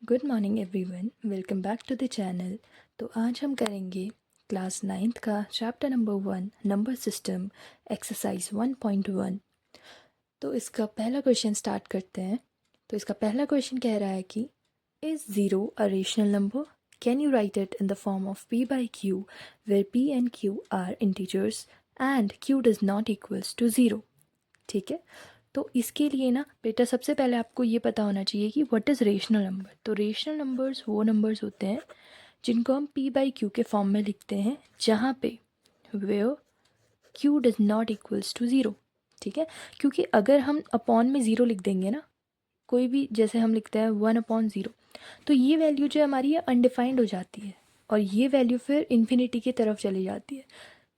Good morning everyone, welcome back to the channel. तो आज हम करेंगे क्लास 9th का chapter number 1 number system exercise 1.1। तो इसका पहला क्वेश्चन स्टार्ट करते हैं। तो इसका पहला क्वेश्चन कह रहा है कि is zero a rational number? Can you write it in the form of p by q where p and q are integers and q does not equals to zero. ठीक है, तो इसके लिए ना बेटा सबसे पहले आपको ये पता होना चाहिए कि व्हाट इज़ रेशनल नंबर। तो रेशनल नंबर्स वो नंबर्स होते हैं जिनको हम p बाई q के फॉर्म में लिखते हैं, जहाँ पे where q does not equals to zero. ठीक है, क्योंकि अगर हम अपॉन में ज़ीरो लिख देंगे ना, कोई भी, जैसे हम लिखते हैं 1/0, तो ये वैल्यू जो हमारी है अनडिफाइंड हो जाती है और ये वैल्यू फिर इन्फिनिटी की तरफ चली जाती है।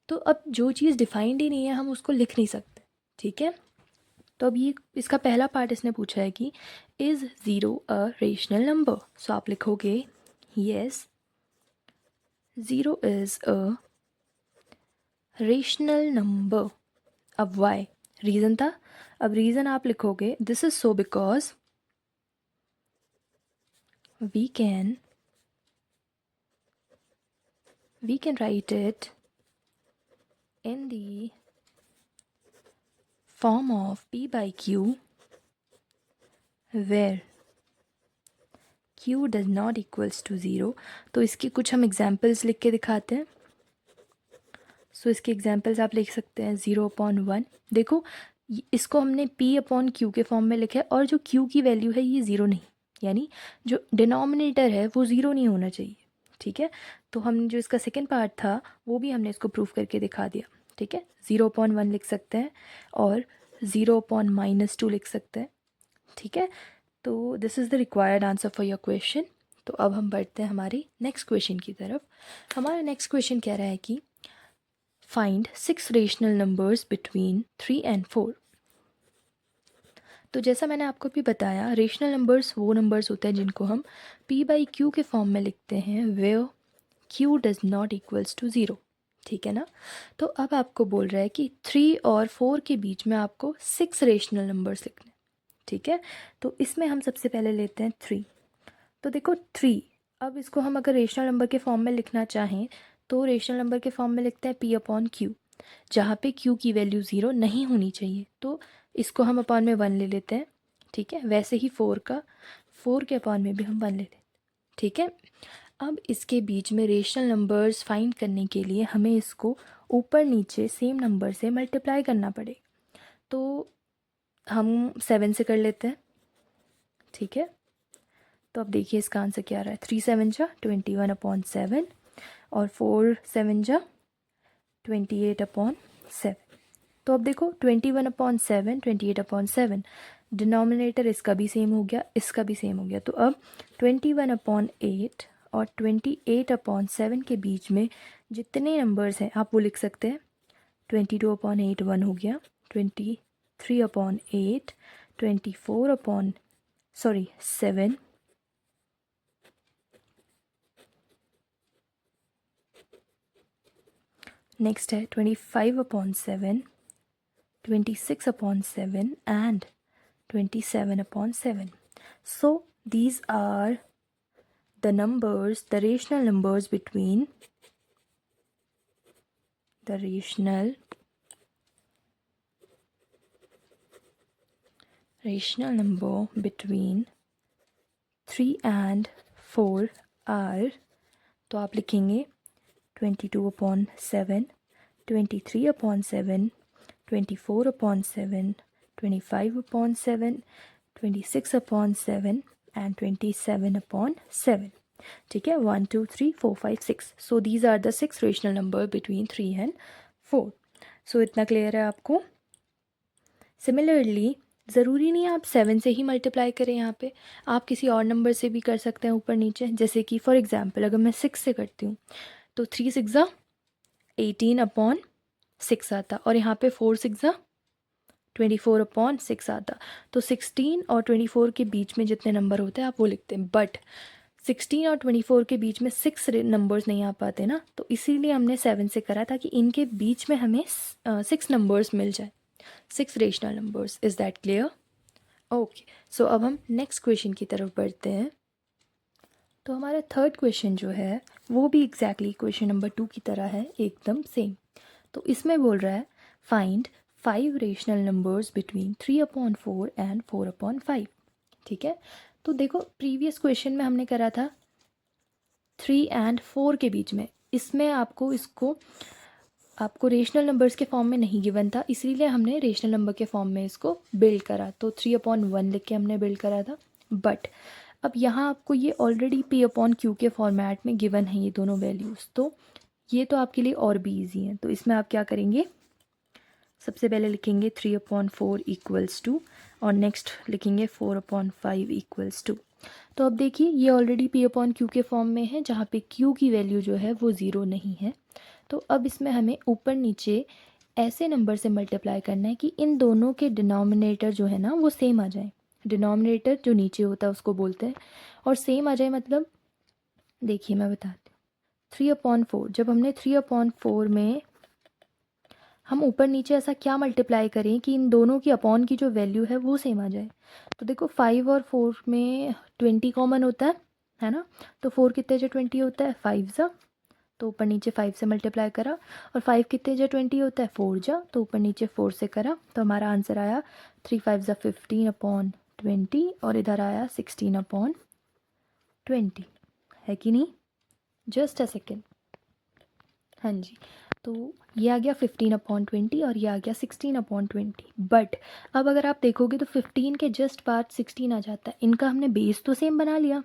तो अब जो चीज़ डिफाइंड ही नहीं है हम उसको लिख नहीं सकते। ठीक है, तो अब ये इसका पहला पार्ट इसने पूछा है कि is zero a rational number. So आप लिखोगे yes, zero is a rational number. अब वाई रीज़न था, अब रीज़न आप लिखोगे this is so because we can write it in the form of p by q where q does not equals to zero. तो इसकी कुछ हम examples लिख के दिखाते हैं। सो इसके एग्जाम्पल्स आप लिख सकते हैं 0/1। देखो इसको हमने p/q के फॉर्म में लिखा है और जो q की वैल्यू है ये ज़ीरो नहीं, यानी जो डिनोमिनेटर है वो ज़ीरो नहीं होना चाहिए। ठीक है, तो हम जो इसका सेकेंड पार्ट था वो भी हमने इसको प्रूफ करके दिखा दिया। ठीक है, 0/1 लिख सकते हैं और 0/-2 लिख सकते हैं। ठीक है, तो this is the required answer for your question. तो अब हम बढ़ते हैं हमारी नेक्स्ट क्वेश्चन की तरफ। हमारा नेक्स्ट क्वेश्चन कह रहा है कि find 6 rational numbers between 3 and 4। तो जैसा मैंने आपको अभी बताया, रेशनल नंबर्स वो नंबर्स होते हैं जिनको हम p बाई q के फॉर्म में लिखते हैं where q does not equals to zero. ठीक है ना, तो अब आपको बोल रहा है कि 3 और 4 के बीच में आपको 6 रेशनल नंबर्स लिखने। ठीक है, तो इसमें हम सबसे पहले लेते हैं 3। तो देखो 3, अब इसको हम अगर रेशनल नंबर के फॉर्म में लिखना चाहें तो रेशनल नंबर के फॉर्म में लिखते हैं p/q, जहाँ पे q की वैल्यू ज़ीरो नहीं होनी चाहिए, तो इसको हम अपॉन में 1 ले लेते हैं। ठीक है, वैसे ही 4 के अपॉन में भी हम 1 ले लेते हैं। ठीक है, अब इसके बीच में रेशनल नंबर्स फाइंड करने के लिए हमें इसको ऊपर नीचे सेम नंबर से मल्टीप्लाई करना पड़ेगा। तो हम 7 से कर लेते हैं। ठीक है, तो अब देखिए इसका आंसर क्या आ रहा है। 3 7 जा 21/7 और 4 7 जा 28/7। तो अब देखो 21/7 28/7, डिनोमिनेटर इसका भी सेम हो गया, इसका भी सेम हो गया। तो अब 21/8 और 28/7 के बीच में जितने नंबर्स हैं आप वो लिख सकते हैं। 22/8 1 हो गया, 23/8 7, नेक्स्ट है 25/7 26/7 and 27/7. So these are the numbers, the rational numbers between the rational number between 3 and 4 are, तो आप लिखेंगे 22/7 23/7 24/7 25/7 26/7 and 27/7. ठीक है, 1 2 3 4 5 6। So these are the 6 rational number between 3 and 4। So इतना क्लियर है आपको। सिमिलरली ज़रूरी नहीं आप 7 से ही मल्टीप्लाई करें, यहाँ पे आप किसी और नंबर से भी कर सकते हैं ऊपर नीचे। जैसे कि फॉर एग्जांपल अगर मैं 6 से करती हूँ तो 3 6 18/6 आता, और यहाँ पे 4 6 24/6 आता। तो 16 और 24 के बीच में जितने नंबर होते हैं आप वो लिखते हैं, बट 16 और 24 के बीच में 6 नंबर्स नहीं आ पाते ना, तो इसीलिए हमने 7 से करा ताकि इनके बीच में हमें 6 नंबर्स मिल जाए, 6 rational numbers. Is that clear? Okay, so अब हम नेक्स्ट क्वेश्चन की तरफ बढ़ते हैं। तो हमारा थर्ड क्वेश्चन जो है वो भी एग्जैक्टली क्वेश्चन नंबर 2 की तरह है, एकदम सेम। तो इसमें बोल रहा है find 5 rational numbers between 3/4 and 4/5। ठीक है, तो देखो प्रीवियस क्वेश्चन में हमने करा था 3 एंड 4 के बीच में, इसमें आपको रेशनल नंबर्स के फॉर्म में नहीं गिवन था, इसीलिए हमने रेशनल नंबर के फॉर्म में इसको बिल्ड करा, तो 3/1 लिख के हमने बिल्ड करा था। बट अब यहाँ आपको ये ऑलरेडी P/Q के फॉर्मेट में गिवन है ये दोनों वैल्यूज़, तो ये तो आपके लिए और भी ईजी हैं। तो इसमें आप क्या करेंगे, सबसे पहले लिखेंगे 3/4 इक्वल्स टू, और नेक्स्ट लिखेंगे 4/5 इक्वल्स टू। तो अब देखिए ये ऑलरेडी P/Q के फॉर्म में है, जहाँ पे Q की वैल्यू जो है वो 0 नहीं है। तो अब इसमें हमें ऊपर नीचे ऐसे नंबर से मल्टीप्लाई करना है कि इन दोनों के डिनोमिनेटर जो है ना वो सेम आ जाए। डिनोमिनेटर जो नीचे होता है उसको बोलते हैं, और सेम आ जाए मतलब देखिए मैं बताती हूँ, 3/4 जब हमने 3/4 में हम ऊपर नीचे ऐसा क्या मल्टीप्लाई करें कि इन दोनों की अपॉन की जो वैल्यू है वो सेम आ जाए। तो देखो 5 और 4 में 20 कॉमन होता है ना, तो 4 कितने जो 20 होता है 5 जा, तो ऊपर नीचे 5 से मल्टीप्लाई करा, और 5 कितने जा 20 होता है 4 जा, तो ऊपर नीचे 4 से करा, तो हमारा आंसर आया 3 5 जा 15/20, और इधर आया 16/20, है कि नहीं। जस्ट अ सेकेंड, हाँ जी, तो ये आ गया 15/20 और ये आ गया 16/20। बट अब अगर आप देखोगे तो 15 के जस्ट बाद 16 आ जाता है, इनका हमने बेस तो सेम बना लिया,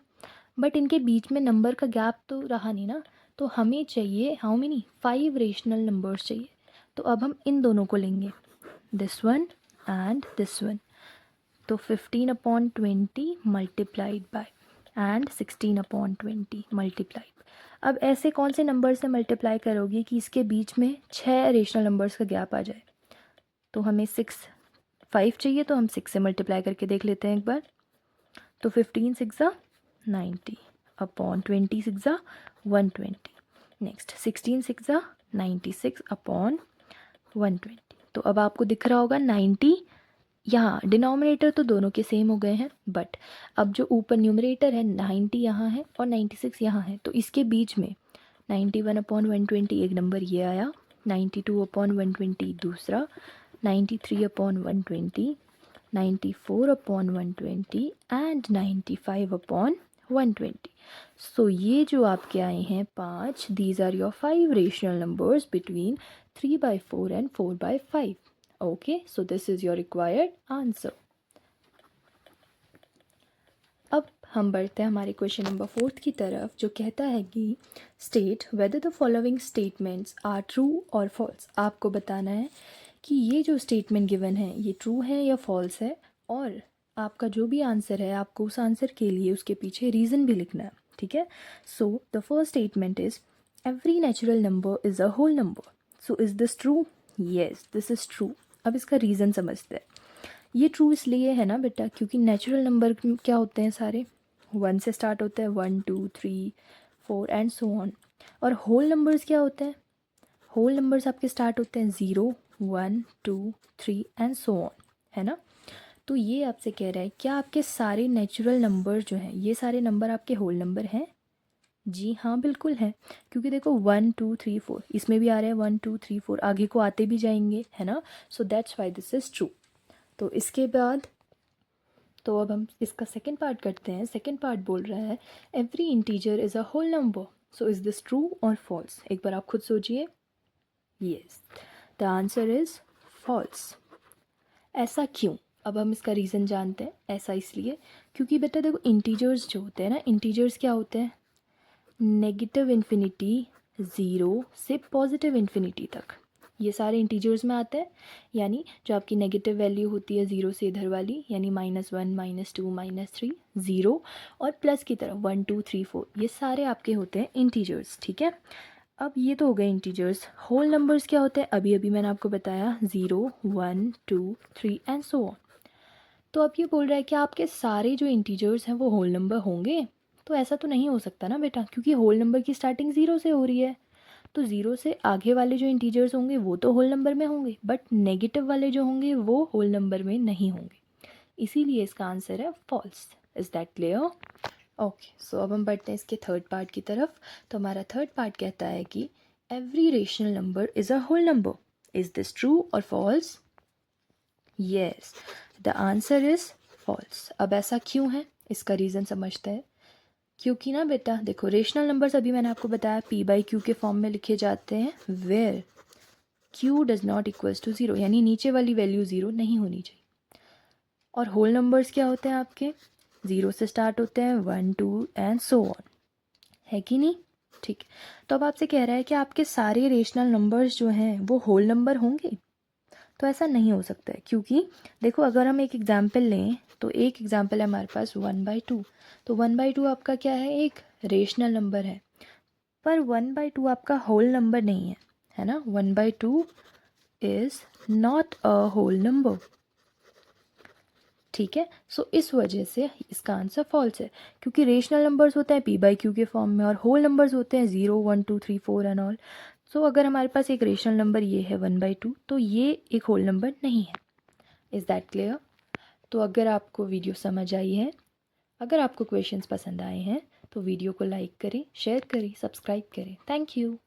बट इनके बीच में नंबर का गैप तो रहा नहीं ना, तो हमें चाहिए हाउ मेनी 5 रेशनल नंबर्स चाहिए। तो अब हम इन दोनों को लेंगे, this one and this one, तो 15/20 मल्टीप्लाइड बाय एंड 16/20 मल्टीप्लाइड। अब ऐसे कौन से नंबर से मल्टीप्लाई करोगे कि इसके बीच में 6 रेशनल नंबर्स का गैप आ जाए। तो हमें 5 चाहिए, तो हम 6 से मल्टीप्लाई करके देख लेते हैं एक बार। तो 15 6 90 अपॉन 20 6 120, नेक्स्ट 16 6 96 अपॉन 120। तो अब आपको दिख रहा होगा 90, यहाँ डिनोमिनेटर तो दोनों के सेम हो गए हैं, बट अब जो ऊपर न्यूमरेटर है 90 यहाँ है और 96 यहाँ है, तो इसके बीच में 91/120 एक नंबर ये आया, 92/120 दूसरा, 93/120, 94/120 एंड 95/120। सो ये जो आपके आए हैं 5, these are your 5 rational numbers between 3/4 and 4/5। Okay, so this is your required answer. अब हम बढ़ते हैं हमारे क्वेश्चन नंबर 4 की तरफ, जो कहता है कि state whether the following statements are true और फॉल्स। आपको बताना है कि ये जो स्टेटमेंट गिवन है ये ट्रू है या फॉल्स है, और आपका जो भी आंसर है आपको उस आंसर के लिए उसके पीछे रीज़न भी लिखना है। ठीक है, so the first statement is every natural number is a whole number. So is this true? Yes, this is true. अब इसका रीज़न समझते हैं। ये ट्रू इसलिए है ना बेटा, क्योंकि नेचुरल नंबर क्या होते हैं, सारे 1 से स्टार्ट होते हैं, 1 2 3 4 एंड सो ऑन। और होल नंबर्स क्या होते हैं, होल नंबर्स आपके स्टार्ट होते हैं 0 1 2 3 एंड सो ऑन, है ना। तो ये आपसे कह रहा है क्या आपके सारे नेचुरल नंबर जो हैं, ये सारे नंबर आपके होल नंबर हैं? जी हाँ बिल्कुल है, क्योंकि देखो 1 2 3 4 इसमें भी आ रहे हैं, 1 2 3 4 आगे को आते भी जाएंगे, है ना। So that's why this is true. तो इसके बाद तो अब हम इसका सेकेंड पार्ट करते हैं। सेकेंड पार्ट बोल रहा है every integer is a whole number. So is this true और फॉल्स? एक बार आप खुद सोचिए। Yes, the answer is false. ऐसा क्यों? अब हम इसका रीज़न जानते हैं। ऐसा इसलिए क्योंकि बेटा देखो इंटीजर्स जो होते हैं ना, इंटीजर्स क्या होते हैं, नेगेटिव इन्फिनिटी 0 से पॉजिटिव इन्फिनिटी तक, ये सारे इंटीजर्स में आते हैं। यानी जो आपकी नेगेटिव वैल्यू होती है 0 से इधर वाली, यानी -1 -2 -3 0, और प्लस की तरफ 1 2 3 4, ये सारे आपके होते हैं इंटीजर्स। ठीक है, अब ये तो हो गए इंटीजर्स। होल नंबर्स क्या होते हैं, अभी अभी मैंने आपको बताया 0 1 2 3 एंड सो ऑन। तो अब ये बोल रहा है कि आपके सारे जो इंटीजर्स हैं वो होल नंबर होंगे। तो ऐसा तो नहीं हो सकता ना बेटा, क्योंकि होल नंबर की स्टार्टिंग 0 से हो रही है, तो 0 से आगे वाले जो इंटीजर्स होंगे वो तो होल नंबर में होंगे, बट नेगेटिव वाले जो होंगे वो होल नंबर में नहीं होंगे। इसीलिए इसका आंसर है false. Is that clear? Okay, so अब हम बढ़ते हैं इसके थर्ड पार्ट की तरफ। तो हमारा थर्ड पार्ट कहता है कि every rational number is a whole number. Is this true और false? Yes, the answer is false. अब ऐसा क्यों है, इसका रीज़न समझते हैं। क्योंकि ना बेटा देखो, रेशनल नंबर्स अभी मैंने आपको बताया पी बाई क्यू के फॉर्म में लिखे जाते हैं, where Q does not equals to zero, यानी नीचे वाली वैल्यू ज़ीरो नहीं होनी चाहिए। और होल नंबर्स क्या होते हैं आपके, ज़ीरो से स्टार्ट होते हैं, 1 2 एंड सो ऑन, है कि नहीं? ठीक। तो अब आपसे कह रहा है कि आपके सारे रेशनल नंबर्स जो हैं वो होल नंबर होंगे। तो ऐसा नहीं हो सकता है, क्योंकि देखो अगर हम एक एग्जाम्पल लें तो एक एग्जाम्पल है हमारे पास 1/2। तो 1/2 आपका क्या है, एक रेशनल नंबर है। पर 1/2 आपका होल नंबर नहीं है ना। 1/2 is not a whole number. ठीक है, सो इस वजह से इसका आंसर फॉल्स है, क्योंकि रेशनल नंबर्स होते हैं पी बाई क्यू के फॉर्म में और होल नंबर्स होते हैं 0 1 2 3 4 एंड ऑल। सो अगर हमारे पास एक रेशनल नंबर ये है 1/2, तो ये एक होल नंबर नहीं है। Is that clear? तो अगर आपको वीडियो समझ आई है, अगर आपको क्वेश्चंस पसंद आए हैं, तो वीडियो को लाइक करें, शेयर करें, सब्सक्राइब करें। Thank you.